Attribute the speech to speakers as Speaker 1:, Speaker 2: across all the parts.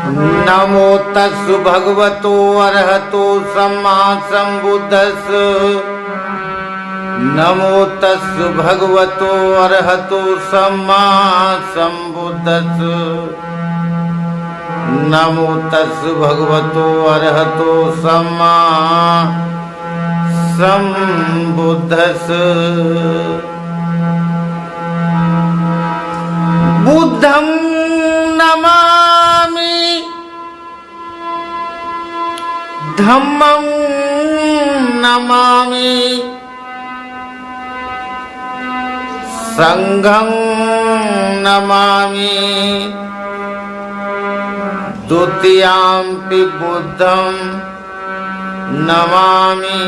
Speaker 1: नमो तस् भगवतो अरहतो सम्मा सम्बुद्धस्। नमो तस् भगवतो अरहतो सम्मा सम्बुद्धस्। नमो तस् भगवतो अरहतो सम्मा सम्बुद्धस्। बुद्धं नमामि, धम्मं नमामि, संघं नमामि। द्वितीयंपि बुद्धं नमामि,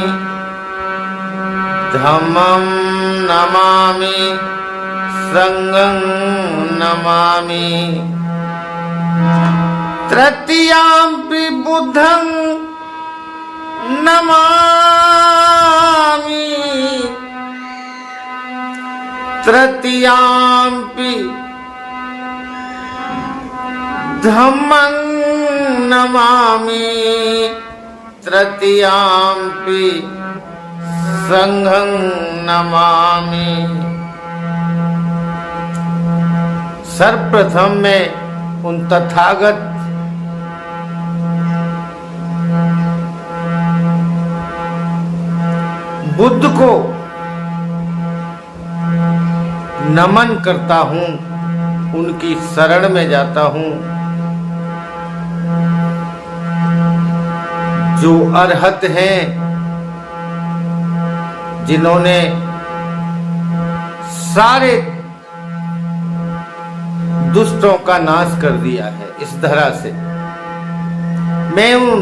Speaker 1: धम्मं नमामि, संघं नमामि। तृतीयंपि बुद्धं नमामि, तृतीयंपि धम्मं नमामि, तृतीयंपि संघं नमामि। सर्वप्रथम में उन तथागत बुद्ध को नमन करता हूँ, उनकी शरण में जाता हूँ, जो अरहत हैं, जिन्होंने सारे दुष्टों का नाश कर दिया है इस धरा से। मैं उन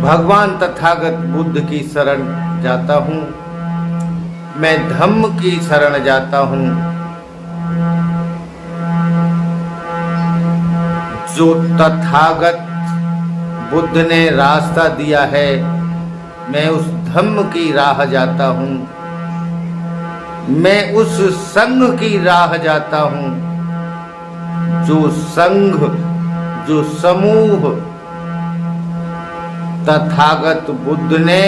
Speaker 1: भगवान तथागत बुद्ध की शरण जाता हूँ, मैं धम्म की शरण जाता हूँ, जो तथागत बुद्ध ने रास्ता दिया है, मैं उस धम्म की राह जाता हूँ, मैं उस संघ की राह जाता हूँ, जो संघ, जो समूह तथागत बुद्ध ने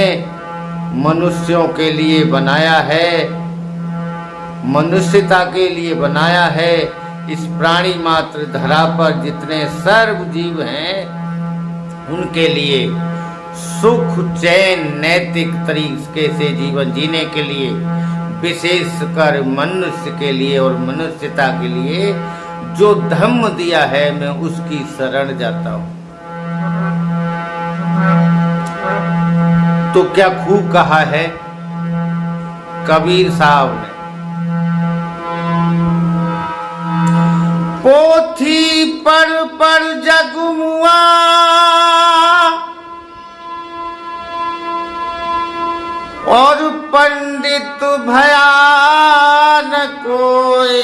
Speaker 1: मनुष्यों के लिए बनाया है, मनुष्यता के लिए बनाया है। इस प्राणी मात्र धरा पर जितने सर्व जीव हैं, उनके लिए सुख चैन नैतिक तरीके से जीवन जीने के लिए, विशेषकर मनुष्य के लिए और मनुष्यता के लिए जो धम्म दिया है, मैं उसकी शरण जाता हूं। तो क्या खूब कहा है कबीर साहब ने, पोथी पर जग मुआ, और पंडित भया न कोई,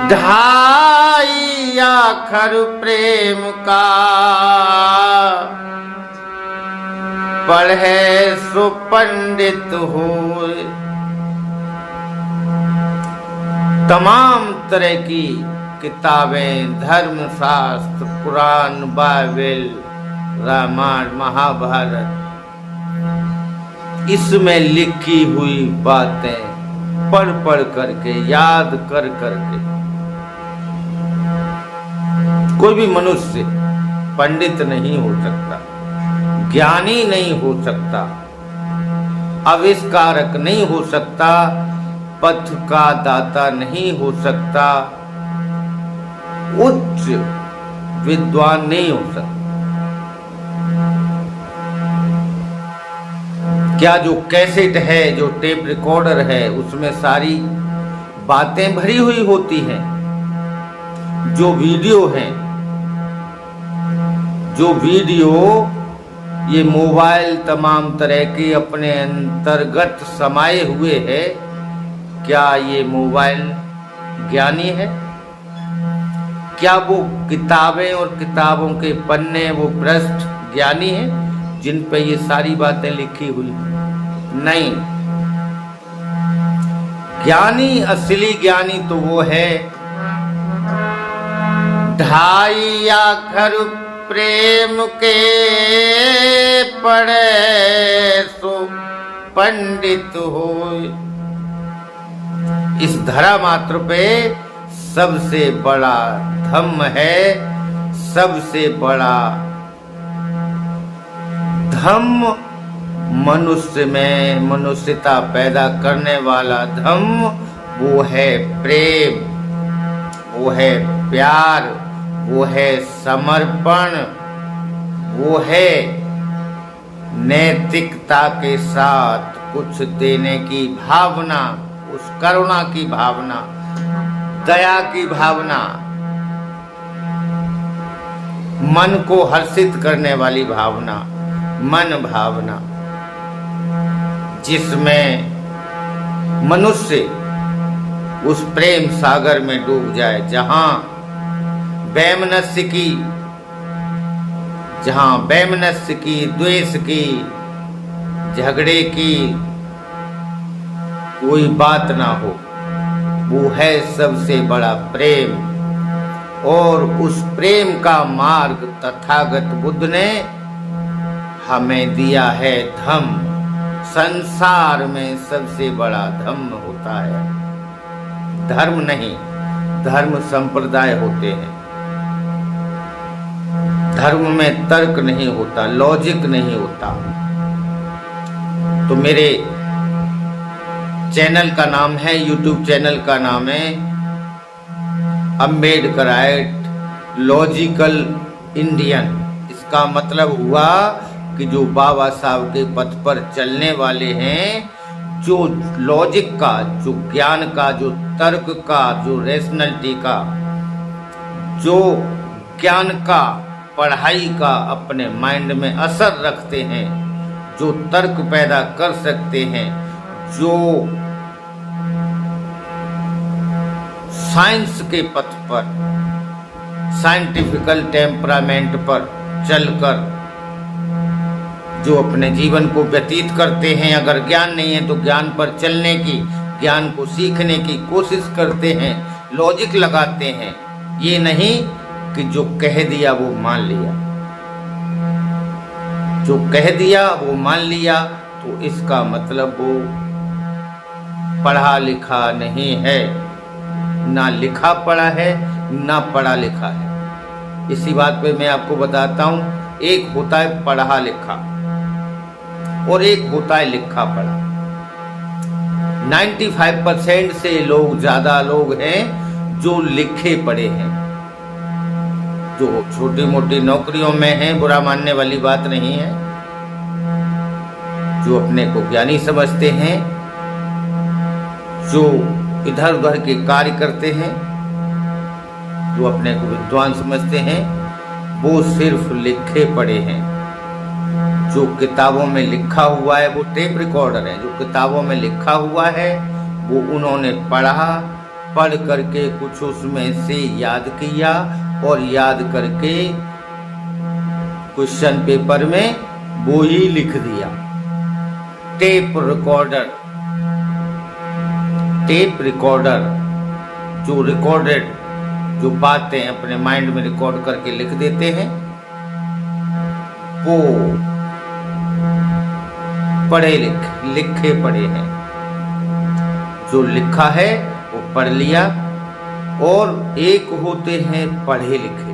Speaker 1: ढाई आखर प्रेम का, पढ़े सो पंडित होए। तमाम तरह की किताबें, धर्म शास्त्र, कुरान, बाइबल, रामायण, महाभारत, इसमें लिखी हुई बातें पढ़ करके, याद कर करके कोई भी मनुष्य पंडित नहीं हो सकता, ज्ञानी नहीं हो सकता, आविष्कारक नहीं हो सकता, पथ का दाता नहीं हो सकता, उच्च विद्वान नहीं हो सकता। क्या जो कैसेट है, जो टेप रिकॉर्डर है, उसमें सारी बातें भरी हुई होती हैं। जो वीडियो है, जो वीडियो ये मोबाइल तमाम तरह के अपने अंतर्गत समाये हुए है, क्या ये मोबाइल ज्ञानी है? क्या वो किताबें और किताबों के पन्ने, वो पृष्ठ ज्ञानी है जिन पे ये सारी बातें लिखी हुई? नहीं। ज्ञानी, असली ज्ञानी तो वो है ढाई आखर प्रेम के पढ़े सो पंडित होय। इस धरा मात्र पे सबसे बड़ा धम्म है, सबसे बड़ा धम्म मनुष्य में मनुष्यता पैदा करने वाला धम्म वो है प्रेम, वो है प्यार, वो है समर्पण, वो है नैतिकता के साथ कुछ देने की भावना, उस करुणा की भावना, दया की भावना, मन को हर्षित करने वाली भावना, मन भावना, जिसमें मनुष्य उस प्रेम सागर में डूब जाए जहां वैमनस्य की, द्वेष की, झगड़े की कोई बात ना हो। वो है सबसे बड़ा प्रेम। और उस प्रेम का मार्ग तथागत बुद्ध ने हमें दिया है धम्म। संसार में सबसे बड़ा धम्म होता है, धर्म नहीं। धर्म संप्रदाय होते हैं, धर्म में तर्क नहीं होता, लॉजिक नहीं होता। तो मेरे चैनल का नाम है, यूट्यूब चैनल का नाम है अम्बेडकराइट लॉजिकल इंडियन। इसका मतलब हुआ कि जो बाबा साहब के पथ पर चलने वाले हैं, जो लॉजिक का, जो ज्ञान का, जो तर्क का, जो रेशनलिटी का, जो ज्ञान का, पढ़ाई का अपने माइंड में असर रखते हैं, जो तर्क पैदा कर सकते हैं, जो साइंस के पथ पर, साइंटिफिकल टेम्परामेंट पर चलकर जो अपने जीवन को व्यतीत करते हैं। अगर ज्ञान नहीं है तो ज्ञान पर चलने की, ज्ञान को सीखने की कोशिश करते हैं, लॉजिक लगाते हैं। ये नहीं कि जो कह दिया वो मान लिया, जो कह दिया वो मान लिया, तो इसका मतलब वो पढ़ा लिखा नहीं है, ना लिखा पढ़ा है, ना पढ़ा लिखा है। इसी बात पे मैं आपको बताता हूँ, एक होता है पढ़ा लिखा और एक होता है लिखा पढ़ा। 95% से लोग, ज्यादा लोग हैं जो लिखे पढ़े हैं, जो छोटी मोटी नौकरियों में हैं, बुरा मानने वाली बात नहीं है, जो अपने को ज्ञानी समझते हैं, जो इधर उधर के कार्य करते हैं, जो अपने को विद्वान समझते हैं, वो सिर्फ लिखे पढ़े हैं। जो किताबों में लिखा हुआ है वो टेप रिकॉर्डर है। जो किताबों में लिखा हुआ है वो उन्होंने पढ़ा, पढ़ करके कुछ उसमें से याद किया और याद करके क्वेश्चन पेपर में वो ही लिख दिया। टेप रिकॉर्डर, टेप रिकॉर्डर जो रिकॉर्डेड, जो बातें अपने माइंड में रिकॉर्ड करके लिख देते हैं, वो पढ़े लिखे पढ़े हैं। जो लिखा है वो पढ़ लिया। और एक होते हैं पढ़े लिखे,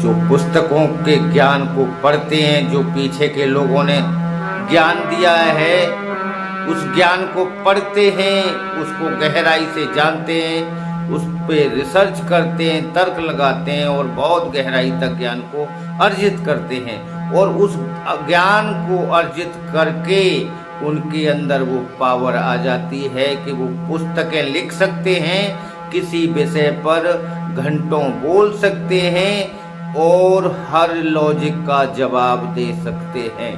Speaker 1: जो पुस्तकों के ज्ञान को पढ़ते हैं, जो पीछे के लोगों ने ज्ञान दिया है उस ज्ञान को पढ़ते हैं, उसको गहराई से जानते हैं, उस पे रिसर्च करते हैं, तर्क लगाते हैं और बहुत गहराई तक ज्ञान को अर्जित करते हैं। और उस ज्ञान को अर्जित करके उनके अंदर वो पावर आ जाती है कि वो पुस्तकें लिख सकते हैं, किसी विषय पर घंटों बोल सकते हैं और हर लॉजिक का जवाब दे सकते हैं।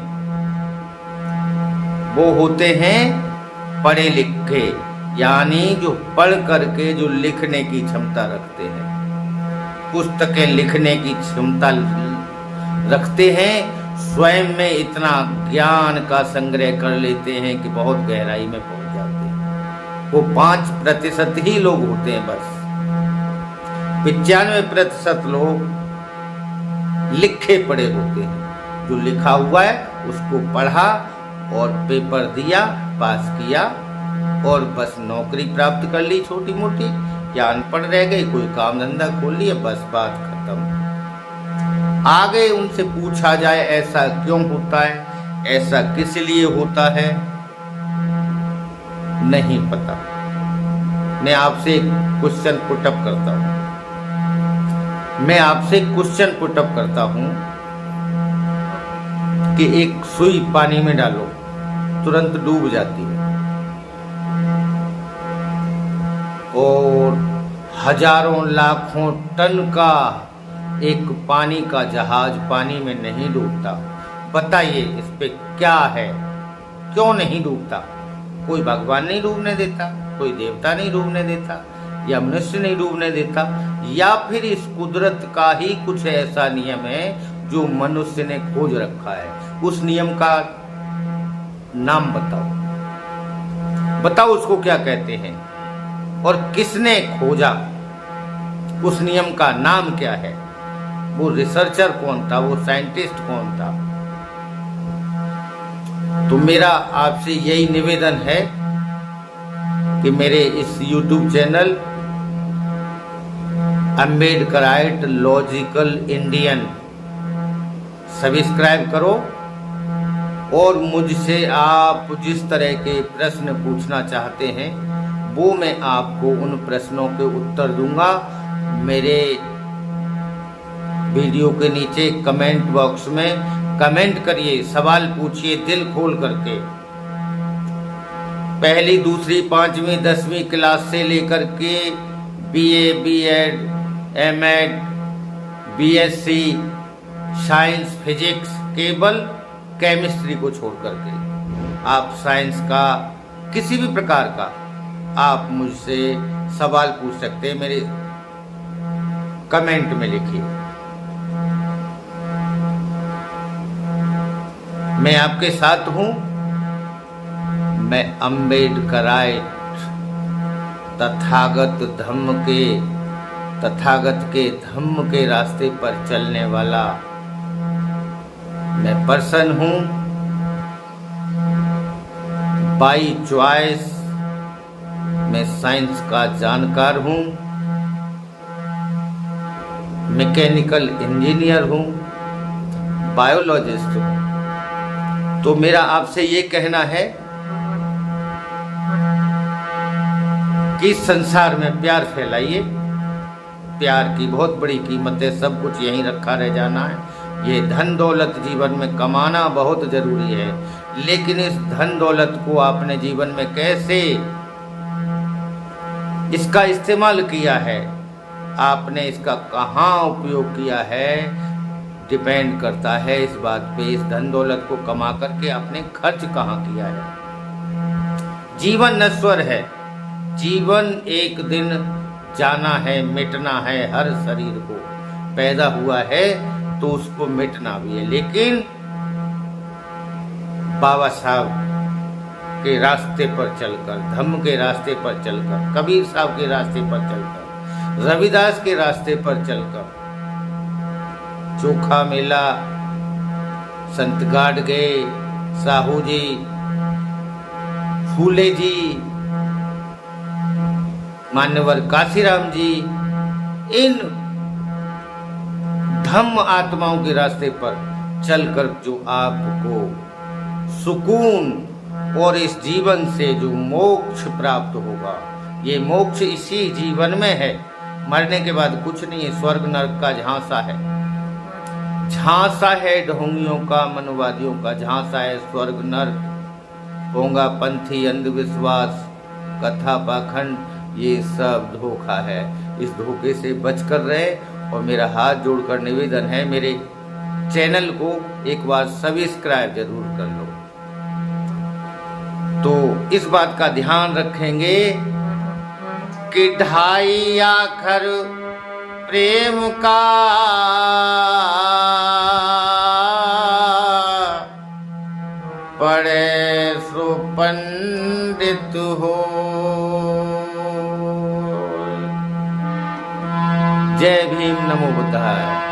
Speaker 1: वो होते हैं पढ़े लिखे, यानी जो पढ़ करके जो लिखने की क्षमता रखते हैं, पुस्तकें लिखने की क्षमता रखते हैं, स्वयं में इतना ज्ञान का संग्रह कर लेते हैं कि बहुत गहराई में पहुंच जाते हैं। वो 5% ही लोग होते हैं बस, 95% लोग लिखे पढ़े होते हैं। जो लिखा हुआ है उसको पढ़ा और पेपर दिया, पास किया और बस नौकरी प्राप्त कर ली छोटी मोटी, या अनपढ़ रह गई, कोई काम धंधा खोल लिया, बस बात खत्म। आगे उनसे पूछा जाए ऐसा क्यों होता है, ऐसा किस लिए होता है, नहीं पता। मैं आपसे एक क्वेश्चन पुटअप करता हूं, कि एक सुई पानी में डालो, तुरंत डूब जाती है, और हजारों लाखों टन का एक पानी का जहाज पानी में नहीं डूबता। बताइए इस पे क्या है, क्यों नहीं डूबता? कोई भगवान नहीं डूबने देता, कोई देवता नहीं डूबने देता, या मनुष्य नहीं डूबने देता, या फिर इस कुदरत का ही कुछ ऐसा नियम है जो मनुष्य ने खोज रखा है? उस नियम का नाम बताओ उसको क्या कहते हैं, और किसने खोजा? उस नियम का नाम क्या है? वो रिसर्चर कौन था, वो साइंटिस्ट कौन था? तो मेरा आपसे यही निवेदन है कि मेरे इस YouTube channel Ambedkarite logical Indian subscribe करो, और मुझसे आप जिस तरह के प्रश्न पूछना चाहते हैं वो मैं आपको उन प्रश्नों के उत्तर दूंगा। मेरे वीडियो के नीचे कमेंट बॉक्स में कमेंट करिए, सवाल पूछिए दिल खोल करके। पहली, दूसरी, 5वीं, 10वीं क्लास से लेकर के BA, BEd, MEd, BSc, science, physics, केवल केमिस्ट्री को छोड़ करके आप साइंस का किसी भी प्रकार का आप मुझसे सवाल पूछ सकते हैं। मेरे कमेंट में लिखिए, मैं आपके साथ हूं। मैं अम्बेडकराइट तथागत के धम्म के रास्ते पर चलने वाला मैं पर्सन हूं। बाई चॉइस मैं साइंस का जानकार हूं, मैकेनिकल इंजीनियर हूं, बायोलॉजिस्ट हूं। तो मेरा आपसे ये कहना है कि संसार में प्यार फैलाइए। प्यार की बहुत बड़ी कीमत है, सब कुछ यहीं रखा रह जाना है। ये धन दौलत जीवन में कमाना बहुत जरूरी है, लेकिन इस धन दौलत को आपने जीवन में कैसे इसका इस्तेमाल किया है, आपने इसका कहाँ उपयोग किया है, डिपेंड करता है इस बात पे, इस धन दौलत को कमा करके आपने खर्च कहाँ किया है। जीवन नश्वर है, जीवन एक दिन जाना है, मिटना है। हर शरीर को पैदा हुआ है तो उसको मिटना भी है, लेकिन बाबा साहब के रास्ते पर चलकर, धम्म के रास्ते पर चलकर, कबीर साहब के रास्ते पर चलकर, रविदास के रास्ते पर चलकर, चोखा मेला, संत गाडगे, साहू जी, फूले जी, मान्यवर काशीराम जी, इन धम्म आत्माओं के रास्ते पर चलकर जो आपको सुकून और इस जीवन से जो मोक्ष प्राप्त होगा, ये मोक्ष इसी जीवन में है। मरने के बाद कुछ नहीं है, स्वर्ग नरक का झांसा है, झांसा है ढोंगियों का, मनवादियों का झांसा है स्वर्ग नरक। होगा पंथी, अंधविश्वास, कथा, पाखंड, ये सब धोखा है। इस धोखे से बचकर रहे, और मेरा हाथ जोड़कर निवेदन है, मेरे चैनल को एक बार सब्सक्राइब जरूर कर लो। तो इस बात का ध्यान रखेंगे कि ढाई आखर प्रेम का पढ़े सो पंडित हो। जय भीम, नमो बुद्धाय।